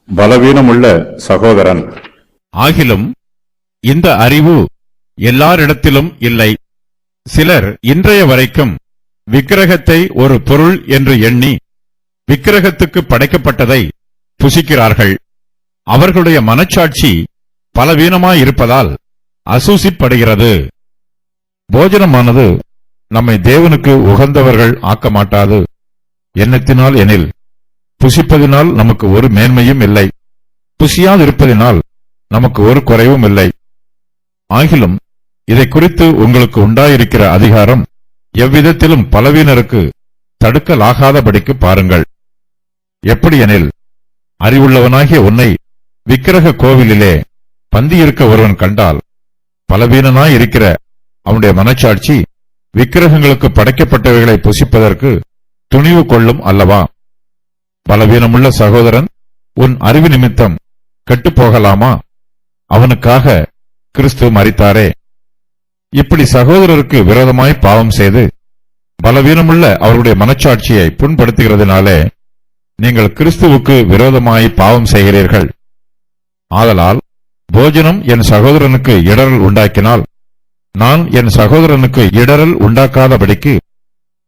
பலவீனமுள்ள சகோதரன். ஆகிலும் இந்த அறிவு எல்லாரிடத்திலும் இல்லை. சிலர் இன்றைய வரைக்கும் விக்கிரகத்தை ஒரு பொருள் என்று எண்ணி விக்கிரகத்துக்கு படைக்கப்பட்டதை புசிக்கிறார்கள். அவர்களுடைய மனச்சாட்சி பலவீனமாயிருப்பதால் அசூசிப்படுகிறது. போஜனமானது நம்மை தேவனுக்கு உகந்தவர்கள் ஆக்க மாட்டாது. எண்ணத்தினால் எனில் புசிப்பதினால் நமக்கு ஒரு மேன்மையும் இல்லை, புசியாதிருப்பதினால் நமக்கு ஒரு குறைவும் இல்லை. ஆகிலும் இதை குறித்து உங்களுக்கு உண்டாயிருக்கிற அதிகாரம் எவ்விதத்திலும் பலவீனருக்கு தடுக்கலாகாதபடிக்கு பாருங்கள். எப்படியெனில், அறிவுள்ளவனாகிய உன்னை விக்கிரக கோவிலிலே பந்தியிருக்க ஒருவன் கண்டால், பலவீனனாயிருக்கிற அவனுடைய மனச்சாட்சி விக்கிரகங்களுக்கு படைக்கப்பட்டவைகளை புசிப்பதற்கு துணிவு கொள்ளும் அல்லவா? பலவீனமுள்ள சகோதரன் உன் அறிவு நிமித்தம் கெட்டுப்போகலாமா? அவனுக்காக கிறிஸ்து மரித்தாரே. இப்படி சகோதரருக்கு விரோதமாய் பாவம் செய்து பலவீனமுள்ள அவருடைய மனச்சாட்சியை புண்படுத்துகிறதுனாலே நீங்கள் கிறிஸ்துவுக்கு விரோதமாய் பாவம் செய்கிறீர்கள். ஆதலால் போஜனம் என் சகோதரனுக்கு இடரல் உண்டாக்கினால், நான் என் சகோதரனுக்கு இடரல் உண்டாக்காதபடிக்கு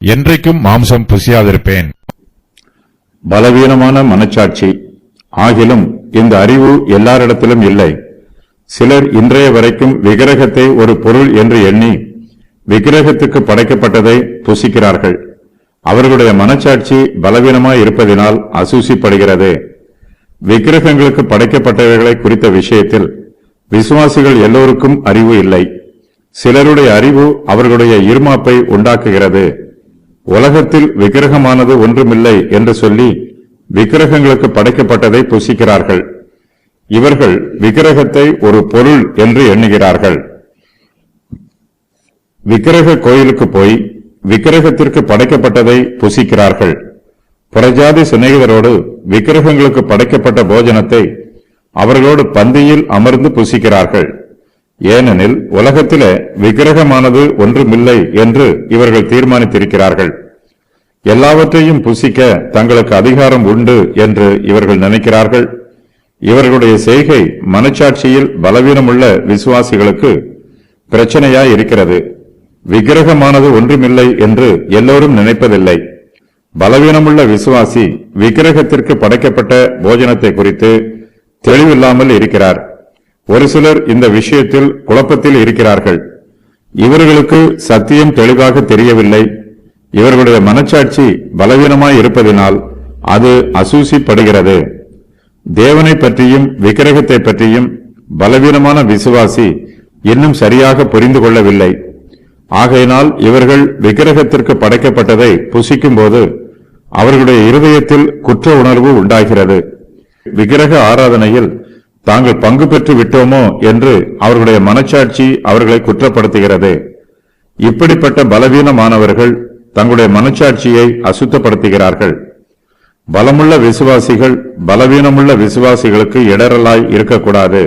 என்றைக்கும் மாம்சம் புசியாதிருப்பேன். பலவீனமான மனச்சாட்சி. ஆகிலும் இந்த அறிவு எல்லாரிடத்திலும் இல்லை. சிலர் இன்றைய வரைக்கும் விக்கிரகத்தை ஒரு பொருள் என்று எண்ணி விக்கிரகத்துக்கு படைக்கப்பட்டதை புசிக்கிறார்கள். அவர்களுடைய மனச்சாட்சி பலவீனமாய் இருப்பதினால் அசூசிப்படுகிறது. விக்கிரகங்களுக்கு படைக்கப்பட்டவைகளை குறித்த விஷயத்தில் விசுவாசிகள் எல்லோருக்கும் அறிவு இல்லை. சிலருடைய அறிவு அவர்களுடைய இருமாப்பை உண்டாக்குகிறது. உலகத்தில் விக்கிரகமானது ஒன்றுமில்லை என்று சொல்லி விக்கிரகங்களுக்கு படைக்கப்பட்டதை புசிக்கிறார்கள். இவர்கள் விக்கிரகத்தை ஒரு பொருள் என்று எண்ணுகிறார்கள். விக்கிரக கோயிலுக்கு போய் விக்கிரகத்திற்கு படைக்கப்பட்டதை புசிக்கிறார்கள். புறஜாதி சிநேகிதரோடு விக்கிரகங்களுக்கு படைக்கப்பட்ட போஜனத்தை அவர்களோடு பந்தியில் அமர்ந்து புசிக்கிறார்கள். ஏனெனில் உலகத்திலே விக்கிரகமானது ஒன்றுமில்லை என்று இவர்கள் தீர்மானித்திருக்கிறார்கள். எல்லாவற்றையும் புசிக்க தங்களுக்கு அதிகாரம் உண்டு என்று இவர்கள் நினைக்கிறார்கள். இவர்களுடைய செய்கை மனச்சாட்சியில் பலவீனமுள்ள விசுவாசிகளுக்கு பிரச்சனையாய் இருக்கிறது. விக்கிரகமானது ஒன்றுமில்லை என்று எல்லோரும் நினைப்பதில்லை. பலவீனமுள்ள விசுவாசி விக்கிரகத்திற்கு படைக்கப்பட்ட போஜனத்தை குறித்து தெளிவில்லாமல் இருக்கிறார். ஒரு சிலர் இந்த விஷயத்தில் குழப்பத்தில் இருக்கிறார்கள். இவர்களுக்கு சத்தியம் தெளிவாக தெரியவில்லை. இவர்களுடைய மனச்சாட்சி பலவீனமாய் இருப்பதினால் அது அசூசிப்படுகிறது. தேவனை பற்றியும் விக்கிரகத்தை பற்றியும் பலவீனமான விசுவாசி இன்னும் சரியாக புரிந்து கொள்ளவில்லை. ஆகையினால் இவர்கள் விக்கிரகத்திற்கு படைக்கப்பட்டதை புசிக்கும் போது அவர்களுடைய இருதயத்தில் குற்ற உணர்வு உண்டாகிறது. விக்கிரக ஆராதனையில் தாங்கள் பங்கு பெற்று விட்டோமோ என்று அவர்களுடைய மனச்சாட்சி அவர்களை குற்றப்படுத்துகிறது. இப்படிப்பட்ட பலவீனமானவர்கள் தங்களுடைய மனச்சாட்சியை அசுத்தப்படுத்துகிறார்கள். பலமுள்ள விசுவாசிகள் பலவீனமுள்ள விசுவாசிகளுக்கு இடரலாய் இருக்கக்கூடாது.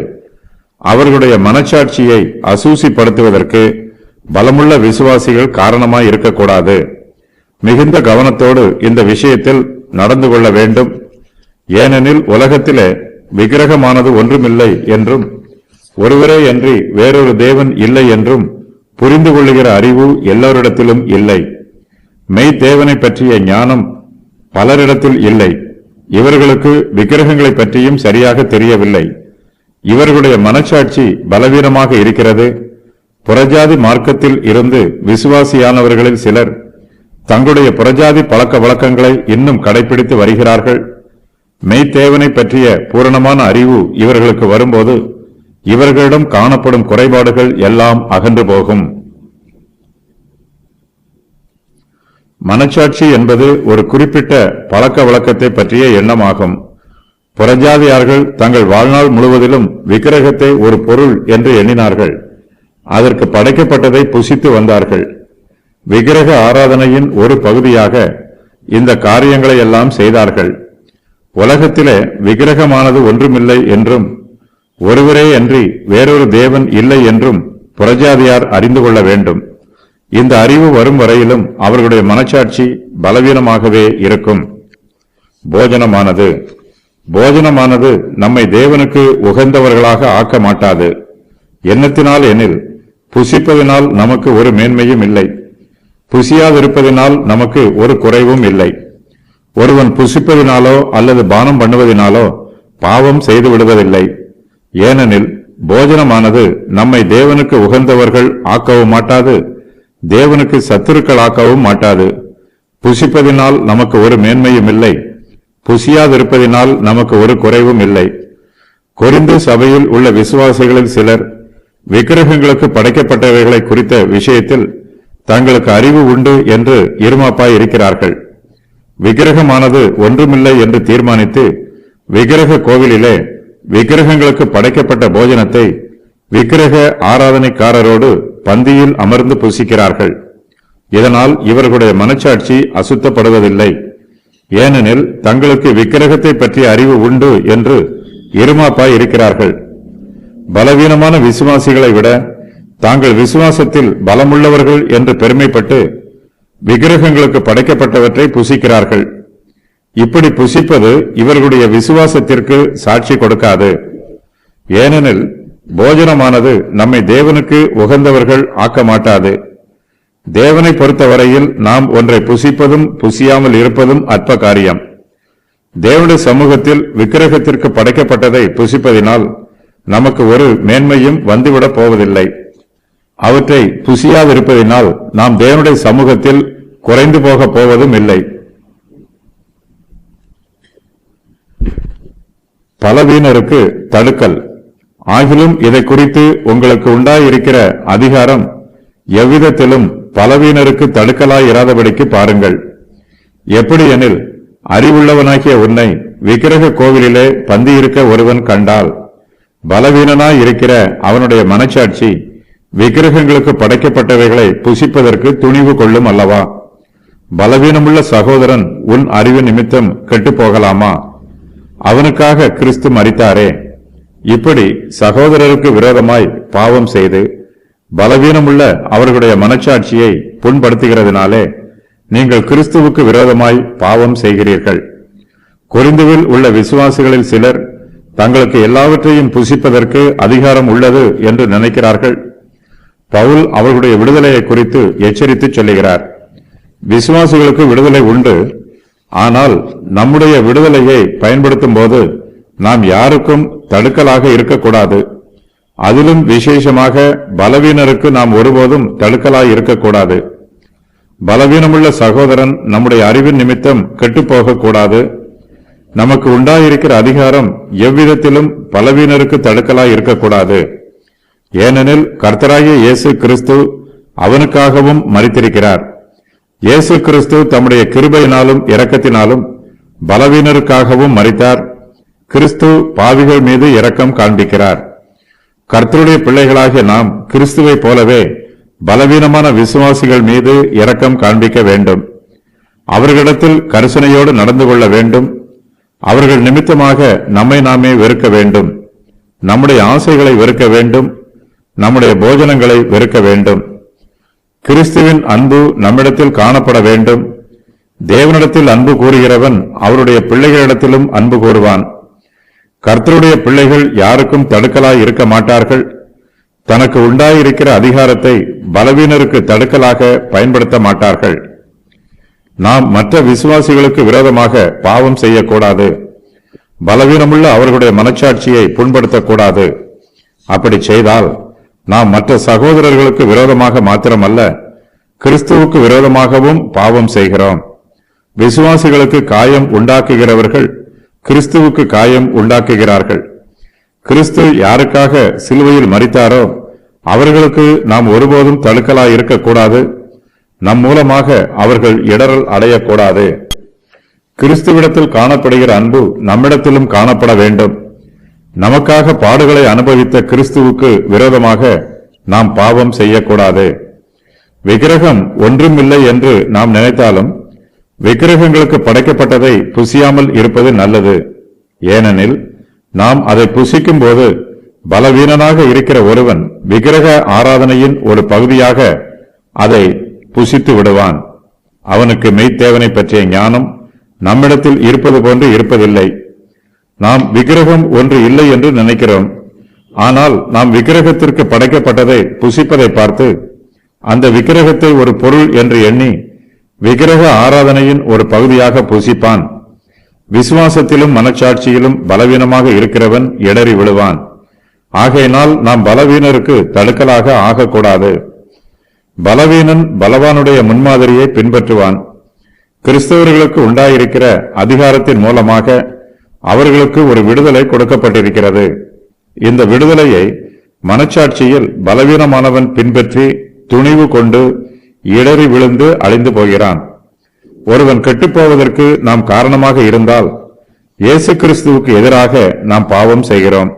அவர்களுடைய மனச்சாட்சியை அசூசிப்படுத்துவதற்கு பலமுள்ள விசுவாசிகள் காரணமாய் இருக்கக்கூடாது. மிகுந்த கவனத்தோடு இந்த விஷயத்தில் நடந்து கொள்ள வேண்டும். ஏனெனில் உலகத்திலே விக்கிரகமானது ஒன்றுமில்லை என்றும் ஒருவரே அன்றி வேறொரு தேவன் இல்லை என்றும் புரிந்து கொள்ளுகிற அறிவு எல்லோரிடத்திலும் இல்லை. மெய்தேவனை பற்றிய ஞானம் பலரிடத்தில் இல்லை. இவர்களுக்கு விக்கிரகங்களை பற்றியும் சரியாக தெரியவில்லை. இவர்களுடைய மனச்சாட்சி பலவீனமாக இருக்கிறது. புறஜாதி மார்க்கத்தில் இருந்து விசுவாசியானவர்களில் சிலர் தங்களுடைய புறஜாதி பழக்க வழக்கங்களை இன்னும் கடைபிடித்து வருகிறார்கள். மெய்தேவனை பற்றிய பூரணமான அறிவு இவர்களுக்கு வரும்போது இவர்களிடம் காணப்படும் குறைபாடுகள் எல்லாம் அகன்று போகும். மனச்சாட்சி என்பது ஒரு குறிப்பிட்ட பழக்க வழக்கத்தை பற்றிய எண்ணமாகும். புறஜாதியார்கள் தங்கள் வாழ்நாள் முழுவதிலும் விக்கிரகத்தை ஒரு பொருள் என்று எண்ணினார்கள். அதற்கு படைக்கப்பட்டதை புசித்து வந்தார்கள். விக்கிரக ஆராதனையின் ஒரு பகுதியாக இந்த காரியங்களை எல்லாம் செய்தார்கள். உலகத்திலே விக்கிரகமானது ஒன்றுமில்லை என்றும் ஒருவரே அன்றி வேறொரு தேவன் இல்லை என்றும் புறஜாதியார் அறிந்து கொள்ள வேண்டும். இந்த அறிவு வரும் வரையிலும் அவர்களுடைய மனச்சாட்சி பலவீனமாகவே இருக்கும். போஜனமானது போஜனமானது நம்மை தேவனுக்கு உகந்தவர்களாக ஆக்க மாட்டாது. எண்ணத்தினால் எனில், புசிப்பதினால் நமக்கு ஒரு மேன்மையும் இல்லை, புசியாதிருப்பதினால் நமக்கு ஒரு குறைவும் இல்லை. ஒருவன் புசிப்பதினாலோ அல்லது பானம் பண்ணுவதினாலோ பாவம் செய்து விடுவதில்லை. ஏனெனில் போஜனமானது நம்மை தேவனுக்கு உகந்தவர்கள் ஆக்கவும் மாட்டாது, தேவனுக்கு சத்துருக்களாக்கவும் மாட்டாது. புசிப்பதினால் நமக்கு ஒரு மேன்மையும் இல்லை, புசியாதிருப்பதினால் நமக்கு ஒரு குறைவும் இல்லை. கொரிந்து சபையில் உள்ள விசுவாசிகளில் சிலர் விக்கிரகங்களுக்கு படைக்கப்பட்டவைகளை குறித்த விஷயத்தில் தங்களுக்கு அறிவு உண்டு என்று இருமாப்பாய் இருக்கிறார்கள். விக்கிரகமானது ஒன்றுமில்லை என்று தீர்மானித்து விக்கிரக கோவிலிலே விக்கிரகங்களுக்கு படைக்கப்பட்ட போஜனத்தை விக்கிரக ஆராதனைக்காரரோடு பந்தியில் அமர்ந்து புசிக்கிறார்கள். இதனால் இவர்களுடைய மனச்சாட்சி அசுத்தப்படுவதில்லை. ஏனெனில் தங்களுக்கு விக்கிரகத்தை பற்றிய அறிவு உண்டு என்று இருமாப்பாய் இருக்கிறார்கள். பலவீனமான விசுவாசிகளை விட தாங்கள் விசுவாசத்தில் பலமுள்ளவர்கள் என்று பெருமைப்பட்டு விக்கிரகங்களுக்கு படைக்கப்பட்டவற்றை புசிக்கிறார்கள். இப்படி புசிப்பது இவர்களுடைய விசுவாசத்திற்கு சாட்சி கொடுக்காது. ஏனெனில் போஜனமானது நம்மை தேவனுக்கு உகந்தவர்கள் ஆக்க மாட்டாது. தேவனை பொறுத்தவரையில் நாம் ஒன்றை புசிப்பதும் புசியாமல் இருப்பதும் அற்ப காரியம். தேவனுடைய சமூகத்தில் விக்கிரகத்திற்கு படைக்கப்பட்டதை புசிப்பதினால் நமக்கு ஒரு மேன்மையும் வந்துவிடப் போவதில்லை. அவற்றை புசியாதிருப்பதினால் நாம் தேவனுடைய சமூகத்தில் குறைந்து போகப் போவதும் இல்லை. பலவீனருக்கு தடுக்கல். ஆகிலும் இதை குறித்து உங்களுக்கு உண்டாயிருக்கிற அதிகாரம் எவ்விதத்திலும் பலவீனருக்கு தடுக்கலாயிராதபடிக்கு பாருங்கள். எப்படியெனில், அறிவுள்ளவனாகிய உன்னை விக்கிரக கோவிலிலே பந்தியிருக்க ஒருவன் கண்டால், பலவீனனாயிருக்கிற அவனுடைய மனச்சாட்சி விக்கிரகங்களுக்கு படைக்கப்பட்டவைகளை புசிப்பதற்கு துணிவு கொள்ளும் அல்லவா? பலவீனமுள்ள சகோதரன் உன் அறிவு நிமித்தம் கெட்டுப் போகலாமா? அவனுக்காக கிறிஸ்து மரித்தாரே. இப்படி சகோதரருக்கு விரோதமாய் பாவம் செய்து பலவீனமுள்ள அவர்களுடைய மனச்சாட்சியை புண்படுத்துகிறதுனாலே நீங்கள் கிறிஸ்துவுக்கு விரோதமாய் பாவம் செய்கிறீர்கள். கொரிந்துவில் உள்ள விசுவாசிகளில் சிலர் தங்களுக்கு எல்லாவற்றையும் புசிப்பதற்கு அதிகாரம் உள்ளது என்று நினைக்கிறார்கள். பவுல் அவர்களுடைய விடுதலையை குறித்து எச்சரித்து சொல்லுகிறார். விசுவாசிகளுக்கு விடுதலை உண்டு, ஆனால் நம்முடைய விடுதலையை பயன்படுத்தும் போது நாம் யாருக்கும் தடுக்கலாக இருக்கக்கூடாது. அதிலும் விசேஷமாக பலவீனருக்கு நாம் ஒருபோதும் தடுக்கலாய் இருக்கக்கூடாது. பலவீனமுள்ள சகோதரன் நம்முடைய அறிவின் நிமித்தம் கெட்டுப்போகக்கூடாது. நமக்கு உண்டாயிருக்கிற அதிகாரம் எவ்விதத்திலும் பலவீனருக்கு தடுக்கலாய் இருக்கக்கூடாது. ஏனெனில் கர்த்தராகிய இயேசு கிறிஸ்து அவனுக்காகவும் மரித்திருக்கிறார். இயேசு கிறிஸ்து தம்முடைய கிருபையினாலும் இரக்கத்தினாலும் பலவீனருக்காகவும் மரித்தார். கிறிஸ்து பாவிகள் மீது இரக்கம் காண்பிக்கிறார். கர்த்தருடைய பிள்ளைகளாகிய நாம் கிறிஸ்துவை போலவே பலவீனமான விசுவாசிகள் மீது இரக்கம் காண்பிக்க வேண்டும். அவர்களிடத்தில் கரிசனையோடு நடந்து கொள்ள வேண்டும். அவர்கள் நிமித்தமாக நம்மை நாமே வெறுக்க வேண்டும். நம்முடைய ஆசைகளை வெறுக்க வேண்டும். நம்முடைய போஜனங்களை வெறுக்க வேண்டும். கிறிஸ்துவின் அன்பு நம்மிடத்தில் காணப்பட வேண்டும். தேவனிடத்தில் அன்பு கூறுகிறவன் அவருடைய பிள்ளைகளிடத்திலும் அன்பு கூறுவான். கர்த்தருடைய பிள்ளைகள் யாருக்கும் தடுக்கலாய் இருக்க மாட்டார்கள். தனக்கு உண்டாயிருக்கிற அதிகாரத்தை பலவீனருக்கு தடுக்கலாக பயன்படுத்த மாட்டார்கள். நாம் மற்ற விசுவாசிகளுக்கு விரோதமாக பாவம் செய்யக்கூடாது. பலவீனமுள்ள அவர்களுடைய மனச்சாட்சியை புண்படுத்தக்கூடாது. அப்படி செய்தால் நாம் மற்ற சகோதரர்களுக்கு விரோதமாக மாத்திரமல்ல, கிறிஸ்துவுக்கு விரோதமாகவும் பாவம் செய்கிறோம். விசுவாசிகளுக்கு காயம் உண்டாக்குகிறவர்கள் கிறிஸ்துவுக்கு காயம் உண்டாக்குகிறார்கள். கிறிஸ்து யாருக்காக சிலுவையில் மரித்தாரோ அவர்களுக்கு நாம் ஒருபோதும் தடுக்கலாய் இருக்கக்கூடாது. நம் மூலமாக அவர்கள் இடறல் அடையக்கூடாது. கிறிஸ்துவிடத்தில் காணப்படுகிற அன்பு நம்மிடத்திலும் காணப்பட வேண்டும். நமக்காக பாடுகளை அனுபவித்த கிறிஸ்துவுக்கு விரோதமாக நாம் பாவம் செய்யக்கூடாது. விக்கிரகம் ஒன்றுமில்லை என்று நாம் நினைத்தாலும் விக்கிரகங்களுக்கு படைக்கப்பட்டதை புசியாமல் இருப்பது நல்லது. ஏனெனில் நாம் அதை புசிக்கும் போது பலவீனனாக இருக்கிற ஒருவன் விக்கிரக ஆராதனையின் ஒரு பகுதியாக அதை புசித்து விடுவான். அவனுக்கு மெய்த்தேவனை பற்றிய ஞானம் நம்மிடத்தில் இருப்பது போன்று இருப்பதில்லை. நாம் விக்கிரகம் ஒன்று இல்லை என்று நினைக்கிறோம். ஆனால் நாம் விக்கிரகத்திற்கு படைக்கப்பட்டதை புசிப்பதை பார்த்து அந்த விக்கிரகத்தை ஒரு பொருள் என்று எண்ணி விக்கிரக ஆராதனையின் ஒரு பகுதியாக புசிப்பான். விசுவாசத்திலும் மனச்சாட்சியிலும் பலவீனமாக இருக்கிறவன் இடறி விழுவான். ஆகையினால் நாம் பலவீனருக்கு தடுக்கலாக ஆகக்கூடாது. பலவீனன் பலவானுடைய முன்மாதிரியை பின்பற்றுவான். கிறிஸ்தவர்களுக்கு உண்டாயிருக்கிற அதிகாரத்தின் மூலமாக அவர்களுக்கு ஒரு விடுதலை கொடுக்கப்பட்டிருக்கிறது. இந்த விடுதலையை மனச்சாட்சியில் பலவீனமானவன் பின்பற்றி துணிவு கொண்டு இடறி விழுந்து அழிந்து போகிறான். ஒருவன் கெட்டுப்போவதற்கு நாம் காரணமாக இருந்தால் இயேசு கிறிஸ்துவுக்கு எதிராக நாம் பாவம் செய்கிறோம்.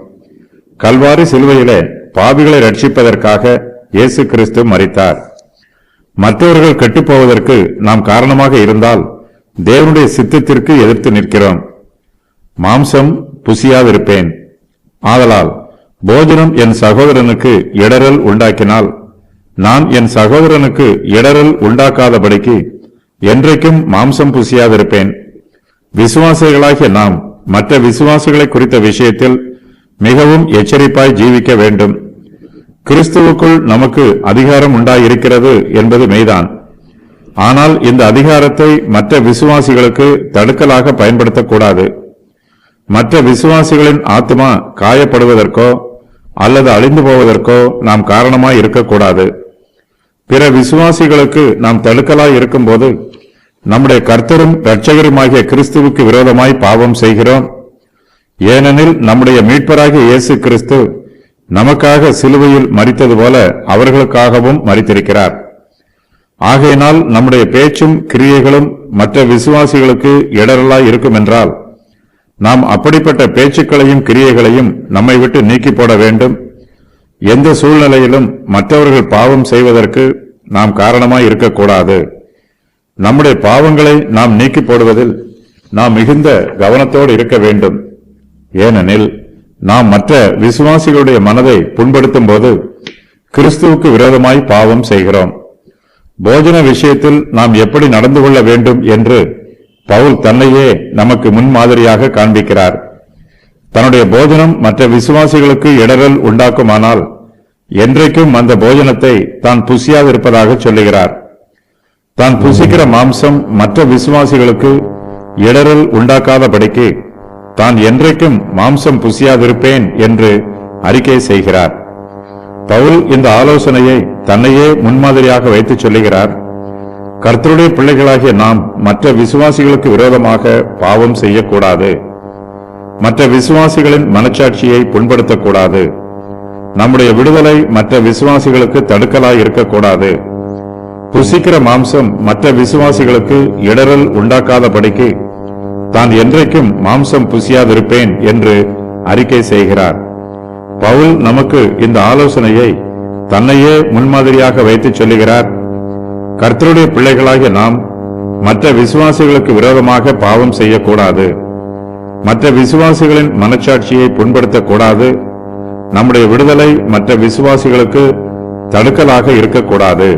கல்வாரி சிலுவையிலே பாவிகளை ரட்சிப்பதற்காக இயேசு கிறிஸ்து மரித்தார். மற்றவர்கள் கெட்டுப்போவதற்கு நாம் காரணமாக இருந்தால் தேவனுடைய சித்தத்திற்கு எதிர்த்து நிற்கிறோம். மாம்சம் புசியாதிருப்பேன். ஆதலால் போஜனம் என் சகோதரனுக்கு இடறல் உண்டாக்கினால் நான் என் சகோதரனுக்கு இடறல் உண்டாக்காதபடிக்கு என்றைக்கும் மாம்சம் புசியாதிருப்பேன். விசுவாசிகளாகிய நாம் மற்ற விசுவாசிகளை குறித்த விஷயத்தில் மிகவும் எச்சரிப்பாய் ஜீவிக்க வேண்டும். கிறிஸ்துவுக்குள் நமக்கு அதிகாரம் உண்டாயிருக்கிறது என்பது மெய்தான். ஆனால் இந்த அதிகாரத்தை மற்ற விசுவாசிகளுக்கு தடுக்கலாக பயன்படுத்தக்கூடாது. மற்ற விசுவாசிகளின் ஆத்மா காயப்படுவதற்கோ அல்லது அழிந்து போவதற்கோ நாம் காரணமாய் இருக்கக்கூடாது. பிற விசுவாசிகளுக்கு நாம் தடுக்கலாய் இருக்கும்போது நம்முடைய கர்த்தரும் இரட்சகருமாகிய கிறிஸ்துவுக்கு விரோதமாய் பாவம் செய்கிறோம். ஏனெனில் நம்முடைய மீட்பராகிய இயேசு கிறிஸ்து நமக்காக சிலுவையில் மரித்தது போல அவர்களுக்காகவும் மரித்திருக்கிறார். ஆகையினால் நம்முடைய பேச்சும் கிரியைகளும் மற்ற விசுவாசிகளுக்கு இடரலாய் இருக்கும் என்றால் நாம் அப்படிப்பட்ட பேச்சுக்களையும் கிரியைகளையும் நம்மை விட்டு நீக்கி போட வேண்டும். எந்த சூழ்நிலையிலும் மற்றவர்கள் பாவம் செய்வதற்கு நாம் காரணமாய் இருக்கக்கூடாது. நம்முடைய பாவங்களை நாம் நீக்கி போடுவதில் நாம் மிகுந்த கவனத்தோடு இருக்க வேண்டும். ஏனெனில் நாம் மற்ற விசுவாசிகளுடைய மனதை புண்படுத்தும் போது கிறிஸ்துவுக்கு விரோதமாய் பாவம் செய்கிறோம். போஜன விஷயத்தில் நாம் எப்படி நடந்து கொள்ள வேண்டும் என்று பவுல் தன்னையே நமக்கு முன்மாதிரியாக காண்பிக்கிறார். தன்னுடைய போஜனம் மற்ற விசுவாசிகளுக்கு இடரல் உண்டாக்குமானால் என்றைக்கும் அந்த போஜனத்தை தான் புசியாதிருப்பதாக சொல்லுகிறார். தான் புசிக்கிற மாம்சம் மற்ற விசுவாசிகளுக்கு இடரல் உண்டாக்காதபடிக்கு தான் என்றைக்கும் மாம்சம் புசியாதிருப்பேன் என்று அறிக்கை செய்கிறார். பவுல் இந்த ஆலோசனையை தன்னையே முன்மாதிரியாக வைத்து சொல்லுகிறார். கர்த்தருடைய பிள்ளைகளாகிய நாம் மற்ற விசுவாசிகளுக்கு விரோதமாக பாவம் செய்யக்கூடாது. மற்ற விசுவாசிகளின் மனச்சாட்சியை புண்படுத்தக்கூடாது. நம்முடைய விடுதலை மற்ற விசுவாசிகளுக்கு தடுக்கலாய் இருக்கக்கூடாது. புசிக்கிற மாம்சம் மற்ற விசுவாசிகளுக்கு இடரல் உண்டாக்காதபடிக்கு தான் என்றைக்கும் மாம்சம் புசியாதிருப்பேன் என்று அறிக்கை செய்கிறார். பவுல் நமக்கு இந்த ஆலோசனையை தன்னையே முன்மாதிரியாக வைத்து சொல்லுகிறார். கர்த்தருடைய பிள்ளைகளாகிய நாம் மற்ற விசுவாசிகளுக்கு விரோதமாக பாவம் செய்யக்கூடாது. மற்ற விசுவாசிகளின் மனச்சாட்சியை புண்படுத்தக்கூடாது. நம்முடைய விடுதலை மற்ற விசுவாசிகளுக்கு தடுக்கலாக இருக்கக்கூடாது.